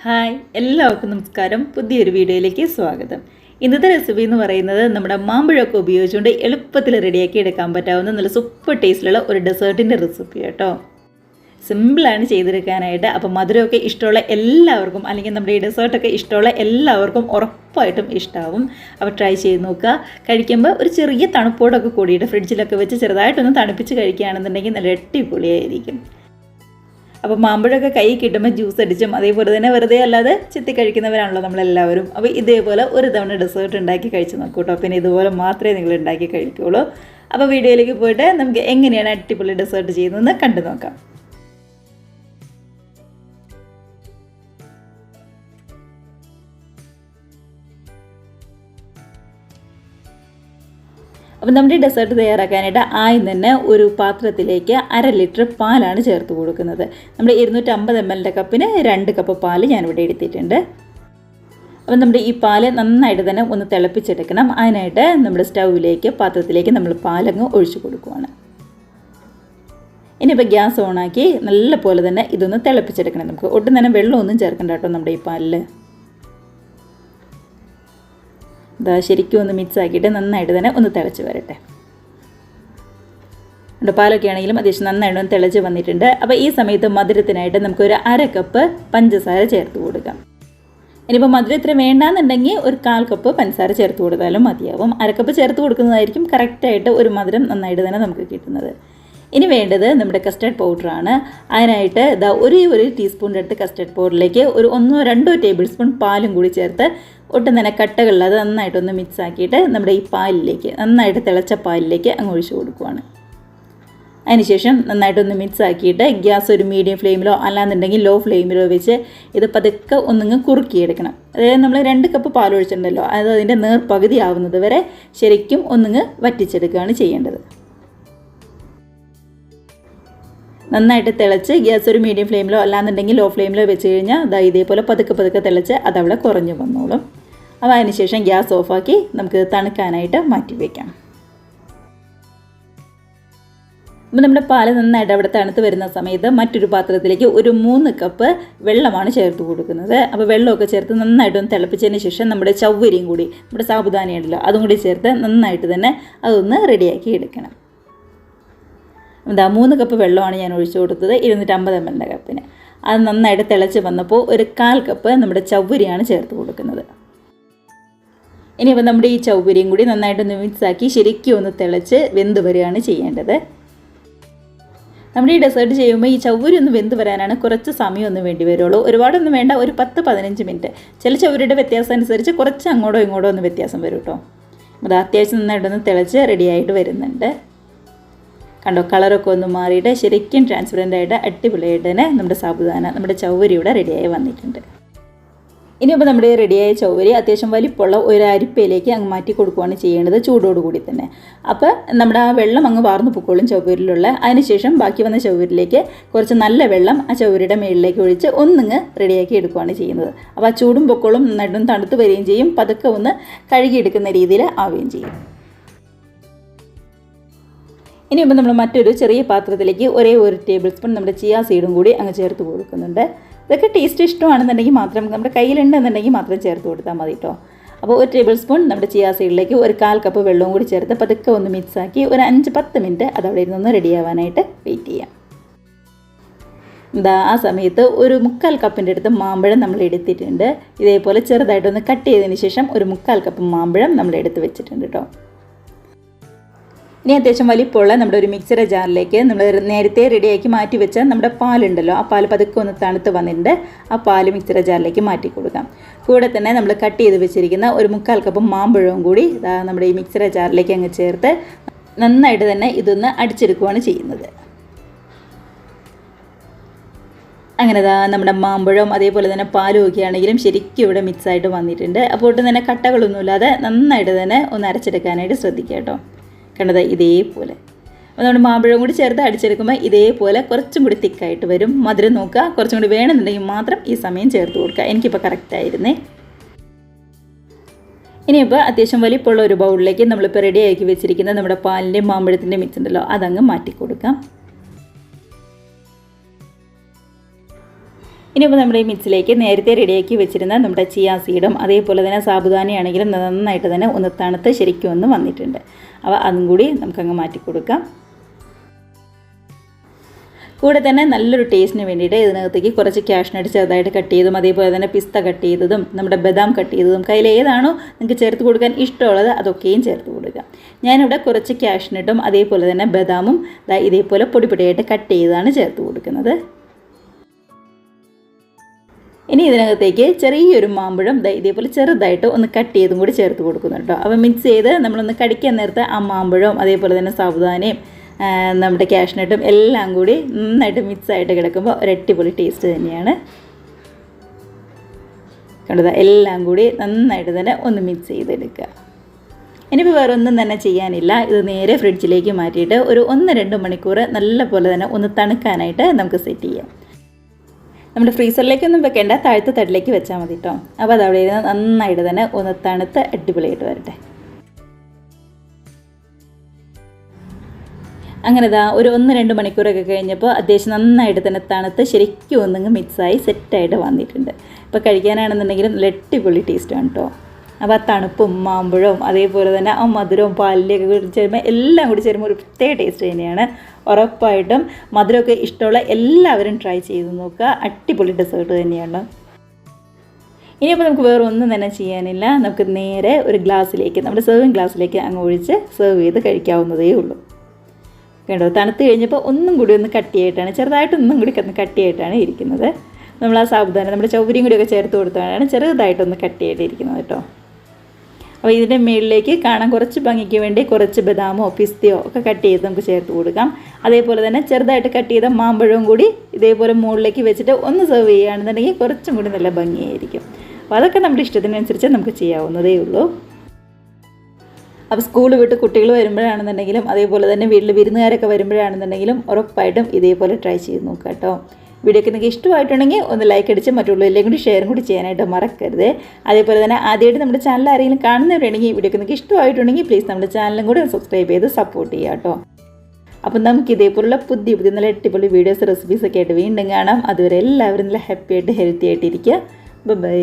Hi എല്ലാവർക്കും നമസ്കാരം. പുതിയൊരു വീഡിയോയിലേക്ക് സ്വാഗതം. ഇന്നത്തെ റെസിപ്പി എന്ന് പറയുന്നത് നമ്മുടെ മാമ്പഴമൊക്കെ ഉപയോഗിച്ചുകൊണ്ട് എളുപ്പത്തിൽ റെഡിയാക്കി എടുക്കാൻ പറ്റാവുന്ന നല്ല സൂപ്പർ ടേസ്റ്റിലുള്ള ഒരു ഡെസേർട്ടിൻ്റെ റെസിപ്പി കേട്ടോ. സിമ്പിളാണ് ചെയ്തെടുക്കാനായിട്ട്. അപ്പോൾ മധുരമൊക്കെ ഇഷ്ടമുള്ള എല്ലാവർക്കും അല്ലെങ്കിൽ നമ്മുടെ ഈ ഡെസേർട്ടൊക്കെ ഇഷ്ടമുള്ള എല്ലാവർക്കും ഉറപ്പായിട്ടും ഇഷ്ടമാവും. അപ്പോൾ ട്രൈ ചെയ്ത് നോക്കുക. കഴിക്കുമ്പോൾ ഒരു ചെറിയ തണുപ്പോടൊക്കെ കൂടിയിട്ട് ഫ്രിഡ്ജിലൊക്കെ വെച്ച് ചെറുതായിട്ടൊന്ന് തണുപ്പിച്ച് കഴിക്കുകയാണെന്നുണ്ടെങ്കിൽ നല്ല അടിപൊളിയായിരിക്കും. അപ്പോൾ മാമ്പഴമൊക്കെ കൈ കിട്ടുമ്പോൾ ജ്യൂസ് അടിച്ചും അതേപോലെ തന്നെ വെറുതെ അല്ലാതെ ചെത്തി കഴിക്കുന്നവരാണല്ലോ നമ്മളെല്ലാവരും. അപ്പോൾ ഇതേപോലെ ഒരു തവണ ഡെസേർട്ട് ഉണ്ടാക്കി കഴിച്ച് നോക്കൂ കേട്ടോ. പിന്നെ ഇതുപോലെ മാത്രമേ നിങ്ങൾ ഉണ്ടാക്കി കഴിക്കുകയുള്ളൂ. അപ്പോൾ വീഡിയോയിലേക്ക് പോയിട്ട് നമുക്ക് എങ്ങനെയാണ് അടിപൊളി ഡെസേർട്ട് ചെയ്യുന്നതെന്ന് കണ്ടു നോക്കാം. അപ്പോൾ നമ്മുടെ ഡെസേർട്ട് തയ്യാറാക്കാനായിട്ട് ആദ്യം തന്നെ ഒരു പാത്രത്തിലേക്ക് 1/2 ലിറ്റർ പാലാണ് ചേർത്ത് കൊടുക്കുന്നത്. നമ്മുടെ 250 ml കപ്പിന് 2 കപ്പ് പാൽ ഞാനിവിടെ എടുത്തിട്ടുണ്ട്. അപ്പോൾ നമ്മുടെ ഈ പാല് നന്നായിട്ട് തന്നെ ഒന്ന് തിളപ്പിച്ചെടുക്കണം. അതിനായിട്ട് നമ്മുടെ സ്റ്റൗവിലേക്ക് പാത്രത്തിലേക്ക് നമ്മൾ പാലങ്ങ് ഒഴിച്ചു കൊടുക്കുകയാണ്. ഇനിയിപ്പോൾ ഗ്യാസ് ഓണാക്കി നല്ല പോലെ തന്നെ ഇതൊന്ന് തിളപ്പിച്ചെടുക്കണം. നമുക്ക് ഒട്ടും തന്നെ വെള്ളമൊന്നും ചേർക്കണ്ട കേട്ടോ നമ്മുടെ ഈ പാലിൽ. ഇതാ ശരിക്കും ഒന്ന് മിക്സ് ആക്കിയിട്ട് നന്നായിട്ട് തന്നെ ഒന്ന് തിളച്ച് വരട്ടെ. പാലൊക്കെ ആണെങ്കിലും അത്യാവശ്യം നന്നായിട്ട് ഒന്ന് തിളച്ച് വന്നിട്ടുണ്ട്. അപ്പോൾ ഈ സമയത്ത് മധുരത്തിനായിട്ട് നമുക്കൊരു 1/2 കപ്പ് പഞ്ചസാര ചേർത്ത് കൊടുക്കാം. ഇനിയിപ്പോൾ മധുരം ഇത്ര വേണ്ടാന്നുണ്ടെങ്കിൽ ഒരു 1/4 കപ്പ് പഞ്ചസാര ചേർത്ത് കൊടുത്താലും മതിയാവും. 1/2 കപ്പ് ചേർത്ത് കൊടുക്കുന്നതായിരിക്കും കറക്റ്റായിട്ട് ഒരു മധുരം നന്നായിട്ട് തന്നെ നമുക്ക് കിട്ടുന്നത്. ഇനി വേണ്ടത് നമ്മുടെ കസ്റ്റർഡ് പൗഡറാണ്. അതിനായിട്ട് ഇതാ ഒരു ടീസ്പൂണിൻ്റെ അടുത്ത് കസ്റ്റർഡ് പൗഡറിലേക്ക് ഒരു 1-2 ടേബിൾ സ്പൂൺ പാലും കൂടി ചേർത്ത് ഒട്ടും തന്നെ കട്ടകളില്ലാതെ നന്നായിട്ടൊന്ന് മിക്സ് ആക്കിയിട്ട് നമ്മുടെ ഈ പാലിലേക്ക് നന്നായിട്ട് തിളച്ച പാലിലേക്ക് അങ്ങ് ഒഴിച്ചു കൊടുക്കുകയാണ്. അതിനുശേഷം നന്നായിട്ടൊന്ന് മിക്സ് ആക്കിയിട്ട് ഗ്യാസ് ഒരു മീഡിയം ഫ്ലെയിമിലോ അല്ലാന്നുണ്ടെങ്കിൽ ലോ ഫ്ലെയിമിലോ വെച്ച് ഇത് പതുക്കെ ഒന്നിങ്ങ് കുറുക്കിയെടുക്കണം. അതായത് നമ്മൾ 2 കപ്പ് പാൽ ഒഴിച്ചിട്ടുണ്ടല്ലോ, അത് അതിൻ്റെ നേർപകുതി ആവുന്നത് വരെ ശരിക്കും ഒന്നിങ്ങ് വറ്റിച്ചെടുക്കുകയാണ് ചെയ്യേണ്ടത്. നന്നായിട്ട് തിളച്ച് ഗ്യാസ് ഒരു മീഡിയം ഫ്ലെയിമിലോ അല്ലാന്നുണ്ടെങ്കിൽ ലോ ഫ്ലെയിമിലോ വെച്ച് കഴിഞ്ഞാൽ അതാ ഇതേപോലെ പതുക്കെ തിളച്ച് അതവിടെ കുറഞ്ഞു വന്നോളും. അപ്പോൾ അതിനുശേഷം ഗ്യാസ് ഓഫാക്കി നമുക്ക് തണുക്കാനായിട്ട് മാറ്റി വയ്ക്കാം. അപ്പോൾ നമ്മുടെ പാല് നന്നായിട്ട് അവിടെ തണുത്ത് വരുന്ന സമയത്ത് മറ്റൊരു പാത്രത്തിലേക്ക് ഒരു 3 കപ്പ് വെള്ളമാണ് ചേർത്ത് കൊടുക്കുന്നത്. അപ്പോൾ വെള്ളമൊക്കെ ചേർത്ത് നന്നായിട്ടൊന്ന് തിളപ്പിച്ചതിന് ശേഷം നമ്മുടെ ചവ്വരിയും കൂടി നമ്മുടെ സാബുദാനയുണ്ടല്ലോ അതും കൂടി ചേർത്ത് നന്നായിട്ട് തന്നെ അതൊന്ന് റെഡിയാക്കി എടുക്കണം. എന്താ 3 കപ്പ് വെള്ളമാണ് ഞാൻ ഒഴിച്ചു കൊടുത്തത് 250 ml കപ്പിന്. അത് നന്നായിട്ട് തിളച്ച് വന്നപ്പോൾ ഒരു 1/4 കപ്പ് നമ്മുടെ ചവ്വരിയാണ് ചേർത്ത് കൊടുക്കുന്നത്. ഇനിയിപ്പോൾ നമ്മുടെ ഈ ചവ്വരിയും കൂടി നന്നായിട്ടൊന്ന് മിക്സാക്കി ശരിക്കും ഒന്ന് തിളച്ച് വെന്ത് വരികയാണ് ചെയ്യേണ്ടത്. നമ്മുടെ ഈ ഡെസേർട്ട് ചെയ്യുമ്പോൾ ഈ ചവ്വരി ഒന്ന് വെന്ത് വരാനാണ് കുറച്ച് സമയമൊന്നും വേണ്ടി വരുള്ളൂ. ഒരുപാടൊന്നും വേണ്ട, ഒരു 10-15 മിനിറ്റ്. ചില ചവ്വരിയുടെ വ്യത്യാസം അനുസരിച്ച് കുറച്ച് അങ്ങോട്ടോ ഇങ്ങോട്ടോ ഒന്ന് വ്യത്യാസം വരും കേട്ടോ. അത് അത്യാവശ്യം നന്നായിട്ടൊന്ന് തിളച്ച് റെഡിയായിട്ട് വരുന്നുണ്ട്. കണ്ടോ, കളറൊക്കെ ഒന്ന് മാറിയിട്ട് ശരിക്കും ട്രാൻസ്പെറൻ്റ് ആയിട്ട് അടിപൊളിയായിട്ട് തന്നെ നമ്മുടെ സാബുദാന നമ്മുടെ ചവ്വരി ഇവിടെ റെഡിയായി വന്നിട്ടുണ്ട്. ഇനിയിപ്പോൾ നമ്മുടെ റെഡിയായ ചവ്വരി അത്യാവശ്യം വലിപ്പമുള്ള ഒരു അരിപ്പയിലേക്ക് അങ്ങ് മാറ്റി കൊടുക്കുകയാണ് ചെയ്യേണ്ടത്, ചൂടോടുകൂടി തന്നെ. അപ്പോൾ നമ്മുടെ ആ വെള്ളം അങ്ങ് വാർന്നു പൊക്കോളും ചവ്വരിലുള്ള. അതിനുശേഷം ബാക്കി വന്ന ചവ്വരിലേക്ക് കുറച്ച് നല്ല വെള്ളം ആ ചവ്വരിയുടെ മുകളിലേക്ക് ഒഴിച്ച് ഒന്നിങ്ങ് റെഡിയാക്കി എടുക്കുകയാണ് ചെയ്യുന്നത്. അപ്പോൾ ആ ചൂടും പൊക്കോളും നന്നായിട്ടും തണുത്ത് വരികയും ചെയ്യും, പതുക്കെ ഒന്ന് കഴുകിയെടുക്കുന്ന രീതിയിൽ ആവുകയും ചെയ്യും. ഇനിയിപ്പോൾ നമ്മൾ മറ്റൊരു ചെറിയ പാത്രത്തിലേക്ക് ഒരു ടേബിൾ സ്പൂൺ നമ്മുടെ ചിയാ സീഡും കൂടി അങ്ങ് ചേർത്ത് കൊടുക്കുന്നുണ്ട്. ഇതൊക്കെ ടേസ്റ്റ് ഇഷ്ടമാണെന്നുണ്ടെങ്കിൽ മാത്രം നമ്മുടെ കയ്യിലുണ്ടെന്നുണ്ടെങ്കിൽ മാത്രം ചേർത്ത് കൊടുത്താൽ മതി കേട്ടോ. അപ്പോൾ 1 ടേബിൾ സ്പൂൺ നമ്മുടെ ചിയാ സീഡിലേക്ക് ഒരു 1/4 കപ്പ് വെള്ളവും കൂടി ചേർത്ത് പതുക്കെ ഒന്ന് മിക്സാക്കി ഒരു 5-10 മിനിറ്റ് അതവിടെ ഇരുന്നൊന്ന് റെഡിയാവാനായിട്ട് വെയിറ്റ് ചെയ്യാം. ആ സമയത്ത് ഒരു 1/4 കപ്പിൻ്റെ അടുത്ത് മാമ്പഴം നമ്മൾ എടുത്തിട്ടുണ്ട്. ഇതേപോലെ ചെറുതായിട്ടൊന്ന് കട്ട് ചെയ്തതിന് ശേഷം ഒരു 1/4 കപ്പ് മാമ്പഴം നമ്മൾ എടുത്ത് വെച്ചിട്ടുണ്ട് കേട്ടോ. ഇനി അത്യാവശ്യം വലിപ്പമുള്ള നമ്മുടെ ഒരു മിക്സറെ ജാറിലേക്ക് നമ്മൾ നേരത്തെ റെഡിയാക്കി മാറ്റി വെച്ച നമ്മുടെ പാലുണ്ടല്ലോ, ആ പാൽ പതുക്കെ ഒന്ന് തണുത്ത് വന്നിട്ടുണ്ട്. ആ പാല് മിക്സറെ ജാറിലേക്ക് മാറ്റി കൊടുക്കാം. കൂടെ തന്നെ നമ്മൾ കട്ട് ചെയ്ത് വെച്ചിരിക്കുന്ന ഒരു 1/4 കപ്പ് മാമ്പഴവും കൂടി നമ്മുടെ ഈ മിക്സറെ ജാറിലേക്ക് അങ്ങ് ചേർത്ത് നന്നായിട്ട് തന്നെ ഇതൊന്ന് അടിച്ചെടുക്കുകയാണ് ചെയ്യുന്നത്. അങ്ങനെ നമ്മുടെ മാമ്പഴം അതേപോലെ തന്നെ പാലും ഒക്കെ ആണെങ്കിലും ശരിക്കും ഇവിടെ മിക്സായിട്ട് വന്നിട്ടുണ്ട്. അപ്പോൾ ഒട്ടും തന്നെ കട്ടകളൊന്നുമില്ലാതെ നന്നായിട്ട് തന്നെ ഒന്ന് അരച്ചെടുക്കാനായിട്ട് ശ്രദ്ധിക്കുക കേട്ടോ. കണ്ടത് ഇതേപോലെ. അപ്പോൾ നമ്മുടെ മാമ്പഴം കൂടി ചേർത്ത് അടിച്ചെടുക്കുമ്പോൾ ഇതേപോലെ കുറച്ചും കൂടി തിക്കായിട്ട് വരും. മധുരം നോക്കുക, കുറച്ചും കൂടി വേണമെന്നുണ്ടെങ്കിൽ മാത്രം ഈ സമയം ചേർത്ത് കൊടുക്കുക. എനിക്കിപ്പോൾ കറക്റ്റായിരുന്നേ. ഇനിയിപ്പോൾ അത്യാവശ്യം വലിപ്പമുള്ള ഒരു ബൗളിലേക്ക് നമ്മളിപ്പോൾ റെഡിയാക്കി വെച്ചിരിക്കുന്ന നമ്മുടെ പാലിൻ്റെയും മാമ്പഴത്തിൻ്റെയും മിക്സ് ഉണ്ടല്ലോ അതങ്ങ് മാറ്റി കൊടുക്കാം. ഇനിയിപ്പോൾ നമ്മുടെ ഈ മിക്സിലേക്ക് നേരത്തെ റെഡിയാക്കി വെച്ചിരുന്ന നമ്മുടെ ചിയാ സീഡും അതേപോലെ തന്നെ സാബുദാനയാണെങ്കിലും നന്നായിട്ട് തന്നെ ഒന്ന് തണുത്ത് ശരിക്കും ഒന്ന് വന്നിട്ടുണ്ട്. അപ്പോൾ അതും കൂടി നമുക്കങ്ങ് മാറ്റി കൊടുക്കാം. കൂടെ തന്നെ നല്ലൊരു ടേസ്റ്റിന് വേണ്ടിയിട്ട് ഇതിനകത്തേക്ക് കുറച്ച് കാഷ്നട്ട് ചെറുതായിട്ട് കട്ട് ചെയ്തതും അതേപോലെ തന്നെ പിസ്ത കട്ട് ചെയ്തതും നമ്മുടെ ബദാം കട്ട് ചെയ്തതും കയ്യിൽ ഏതാണോ നിങ്ങൾക്ക് ചേർത്ത് കൊടുക്കാൻ ഇഷ്ടമുള്ളത് അതൊക്കെയും ചേർത്ത് കൊടുക്കുക. ഞാനിവിടെ കുറച്ച് കാഷ്നട്ടും അതേപോലെ തന്നെ ബദാമും ഇതേപോലെ പൊടിയായിട്ട് കട്ട് ചെയ്താണ് ചേർത്ത് കൊടുക്കുന്നത്. ഇനി ഇതിനകത്തേക്ക് ചെറിയൊരു മാമ്പഴം ഇതേപോലെ ചെറുതായിട്ട് ഒന്ന് കട്ട് ചെയ്തും കൂടി ചേർത്ത് കൊടുക്കുന്നുണ്ട്. അപ്പോൾ മിക്സ് ചെയ്ത് നമ്മളൊന്ന് കടിക്കാൻ നേരത്തെ ആ മാമ്പഴവും അതേപോലെ തന്നെ സാബുദാനയും നമ്മുടെ കാഷ്നട്ടും എല്ലാം കൂടി നന്നായിട്ട് മിക്സായിട്ട് കിടക്കുമ്പോൾ ഒരു അടിപൊളി ടേസ്റ്റ് തന്നെയാണ്. കണ്ടത് എല്ലാം കൂടി നന്നായിട്ട് തന്നെ ഒന്ന് മിക്സ് ചെയ്തെടുക്കുക. ഇനിയിപ്പോൾ വേറെ ഒന്നും തന്നെ ചെയ്യാനില്ല. ഇത് നേരെ ഫ്രിഡ്ജിലേക്ക് മാറ്റിയിട്ട് ഒരു 1-2 മണിക്കൂർ നല്ല പോലെ തന്നെ ഒന്ന് തണുക്കാനായിട്ട് നമുക്ക് സെറ്റ് ചെയ്യാം. നമ്മുടെ ഫ്രീസറിലേക്കൊന്നും വെക്കേണ്ട, താഴത്തെ തട്ടിലേക്ക് വെച്ചാൽ മതി കേട്ടോ. അപ്പോൾ അത് അവിടെ ഇരുന്ന് നന്നായിട്ട് തന്നെ ഒന്ന് തണുത്ത് അടിപൊളിയായിട്ട് വരട്ടെ. അങ്ങനെ ഒരു 1-2 മണിക്കൂറൊക്കെ കഴിഞ്ഞപ്പോൾ അത്യാവശ്യം നന്നായിട്ട് തന്നെ തണുത്ത് ശരിക്കും ഒന്നങ്ങ് മിക്സായി സെറ്റായിട്ട് വന്നിട്ടുണ്ട്. ഇപ്പോൾ കഴിക്കാനാണെന്നുണ്ടെങ്കിലും നല്ല അടിപൊളി ടേസ്റ്റാണ് കേട്ടോ. അപ്പോൾ ആ തണുപ്പും മാമ്പഴവും അതേപോലെ തന്നെ ആ മധുരവും പാലിലേക്ക് കൂടി ചേരുമ്പോൾ എല്ലാം കൂടി ചേരുമ്പോൾ ഒരു പ്രത്യേക ടേസ്റ്റ് തന്നെയാണ്. ഉറപ്പായിട്ടും മധുരമൊക്കെ ഇഷ്ടമുള്ള എല്ലാവരും ട്രൈ ചെയ്ത് നോക്കുക. അടിപൊളി ഡെസേർട്ട് തന്നെയാണ്. ഇനിയിപ്പോൾ നമുക്ക് വേറെ ഒന്നും തന്നെ ചെയ്യാനില്ല. നമുക്ക് നേരെ ഒരു ഗ്ലാസ്സിലേക്ക്, നമ്മുടെ സെർവിങ് ഗ്ലാസ്സിലേക്ക് അങ്ങ് ഒഴിച്ച് സെർവ് ചെയ്ത് കഴിക്കാവുന്നതേ ഉള്ളൂ. കേട്ടോ, തണുത്ത് കഴിഞ്ഞപ്പോൾ ഒന്നും കൂടി ഒന്ന് കട്ടിയായിട്ടാണ്, ചെറുതായിട്ടൊന്നും കൂടി കട്ടിയായിട്ടാണ് ഇരിക്കുന്നത്. നമ്മൾ ആ സാബുദാന നമ്മുടെ ചൗവരിയും കൂടിയൊക്കെ ചേർത്ത് കൊടുത്താണ് ചെറുതായിട്ടൊന്ന് കട്ടിയായിട്ട് ഇരിക്കുന്നത് കേട്ടോ. അപ്പോൾ ഇതിൻ്റെ മുകളിലേക്ക് കാണാൻ കുറച്ച് ഭംഗിക്ക് വേണ്ടി കുറച്ച് ബദാമോ പിസ്തയോ ഒക്കെ കട്ട് ചെയ്ത് നമുക്ക് ചേർത്ത് കൊടുക്കാം. അതേപോലെ തന്നെ ചെറുതായിട്ട് കട്ട് ചെയ്ത മാമ്പഴവും കൂടി ഇതേപോലെ മുകളിലേക്ക് വെച്ചിട്ട് ഒന്ന് സെർവ് ചെയ്യുകയാണെന്നുണ്ടെങ്കിൽ കുറച്ചും കൂടി നല്ല ഭംഗിയായിരിക്കും. അപ്പോൾ അതൊക്കെ നമ്മുടെ ഇഷ്ടത്തിനനുസരിച്ച് നമുക്ക് ചെയ്യാവുന്നതേ ഉള്ളൂ. അപ്പോൾ സ്കൂൾ വിട്ട് കുട്ടികൾ വരുമ്പോഴാണെന്നുണ്ടെങ്കിലും അതേപോലെ തന്നെ വീട്ടിൽ വിരുന്നുകാരൊക്കെ വരുമ്പോഴാണെന്നുണ്ടെങ്കിലും ഉറപ്പായിട്ടും ഇതേപോലെ ട്രൈ ചെയ്ത് നോക്കുക കേട്ടോ. വീഡിയോക്ക് നിങ്ങൾക്ക് ഇഷ്ടമായിട്ടുണ്ടെങ്കിൽ ഒന്ന് ലൈക്ക് അടിച്ച് മറ്റുള്ളവരിലേക്കും കൂടി ഷെയറും കൂടി ചെയ്യാനായിട്ട് മറക്കരുത്. അതേപോലെ തന്നെ ആദ്യമായിട്ട് നമ്മുടെ ചാനൽ ആരെങ്കിലും കാണുന്നവരുണ്ടെങ്കിൽ വീഡിയോക്ക് നിങ്ങൾക്ക് ഇഷ്ടമായിട്ടുണ്ടെങ്കിൽ പ്ലീസ് നമ്മുടെ ചാനലും കൂടി സബ്സ്ക്രൈബ് ചെയ്ത് സപ്പോർട്ട് ചെയ്യുക കേട്ടോ. അപ്പം നമുക്ക് ഇതേപോലുള്ള പുതിയ നല്ല അടിപൊളി വീഡിയോസ് റെസിപ്പീസൊക്കെ ആയിട്ട് വീണ്ടും കാണാം. അതുവരെ എല്ലാവരും നല്ല ഹാപ്പി ആയിട്ട് ഹെൽത്തി ആയിട്ടിരിക്കുക. ബൈ.